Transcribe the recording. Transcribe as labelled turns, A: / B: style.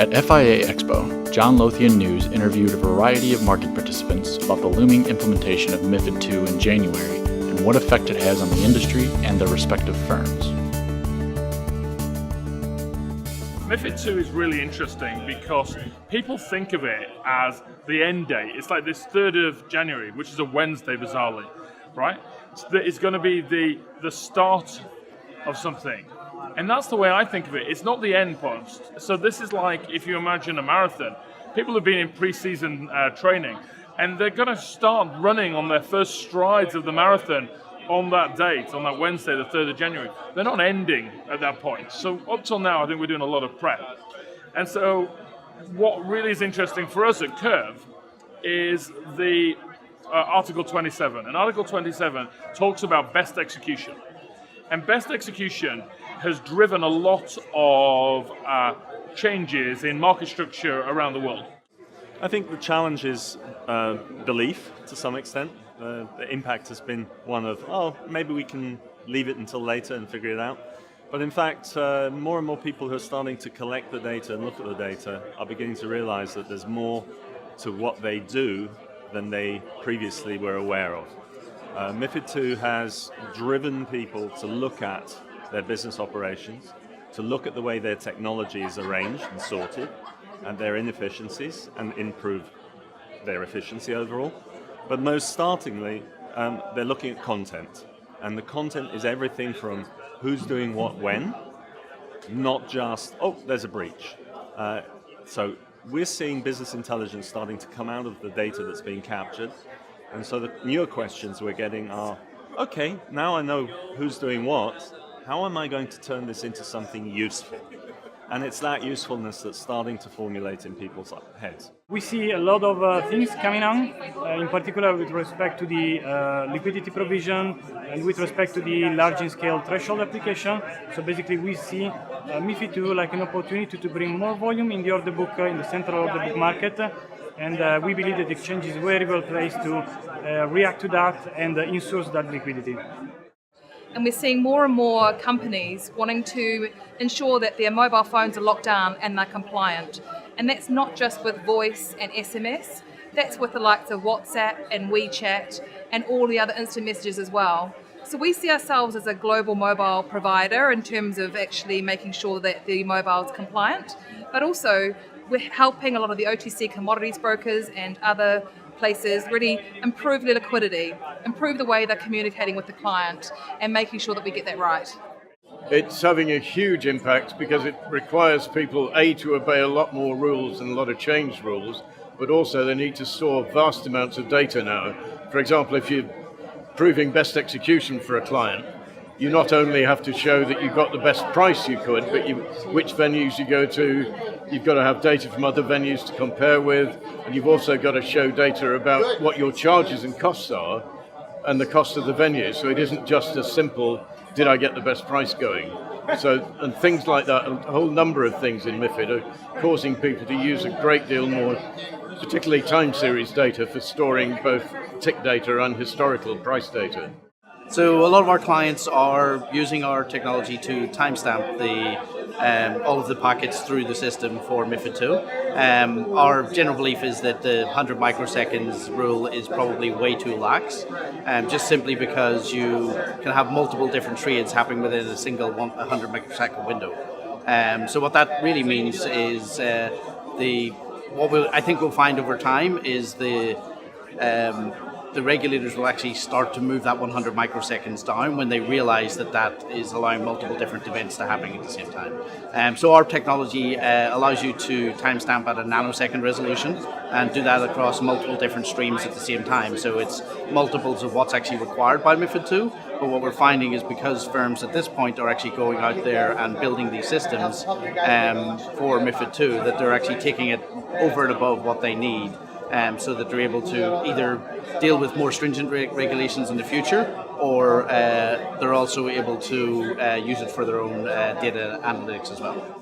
A: At FIA Expo, John Lothian News interviewed a variety of market participants about the looming implementation of MiFID II in January and what effect it has on the industry and their respective firms.
B: MiFID II is really interesting because people think of it as the end date. It's like this 3rd of January, which is a Wednesday, bizarrely, right? It's going to be the start of something. And that's the way I think of it. It's not the end point. So this is like if you imagine a marathon. People have been in pre-season training, and they're going to start running on their first strides of the marathon on that date, on that Wednesday, the 3rd of January. They're not ending at that point. So up till now, I think we're doing a lot of prep. And so what really is interesting for us at Curve is the Article 27. And Article 27 talks about best execution. And best execution has driven a lot of changes in market structure around the world.
C: I think the challenge is belief to some extent. The impact has been one of, maybe we can leave it until later and figure it out. But in fact, more and more people who are starting to collect the data and look at the data are beginning to realize that there's more to what they do than they previously were aware of. MiFID II has driven people to look at their business operations, to look at the way their technology is arranged and sorted, and their inefficiencies, and improve their efficiency overall. But most startlingly, they're looking at content. And the content is everything from who's doing what when, not just, there's a breach. So we're seeing business intelligence starting to come out of the data that's being captured. And so the newer questions we're getting are, okay, now I know who's doing what, how am I going to turn this into something useful? And it's that usefulness that's starting to formulate in people's heads.
D: We see a lot of things coming on, in particular with respect to the liquidity provision and with respect to the large-scale threshold application. So basically we see MiFID II like an opportunity to bring more volume in the order book, in the central order book market. And we believe that the exchange is very well placed to react to that and in-source that liquidity.
E: And we're seeing more and more companies wanting to ensure that their mobile phones are locked down and they're compliant. And that's not just with voice and SMS, that's with the likes of WhatsApp and WeChat and all the other instant messages as well. So we see ourselves as a global mobile provider in terms of actually making sure that the mobile is compliant, but also we're helping a lot of the OTC commodities brokers and other places really improve their liquidity, improve the way they're communicating with the client, and making sure that we get that right.
F: It's having a huge impact because it requires people, A, to obey a lot more rules and a lot of changed rules, but also they need to store vast amounts of data now. For example, if you're proving best execution for a client, you not only have to show that you got the best price you could, but which venues you go to, you've got to have data from other venues to compare with, and you've also got to show data about what your charges and costs are and the cost of the venue. So it isn't just as simple, did I get the best price going? So, and things like that, a whole number of things in MiFID are causing people to use a great deal more, particularly time series data for storing both tick data and historical price data.
G: So a lot of our clients are using our technology to timestamp all of the packets through the system for MiFID II. Our general belief is that the 100 microseconds rule is probably way too lax, just simply because you can have multiple different trades happening within a single 100 microsecond window. So what that really means is I think we'll find over time is the regulators will actually start to move that 100 microseconds down when they realize that that is allowing multiple different events to happen at the same time. So our technology allows you to timestamp at a nanosecond resolution and do that across multiple different streams at the same time. So it's multiples of what's actually required by MiFID II. But what we're finding is because firms at this point are actually going out there and building these systems for MiFID II, that they're actually taking it over and above what they need. So that they're able to either deal with more stringent regulations in the future, or they're also able to use it for their own data analytics as well.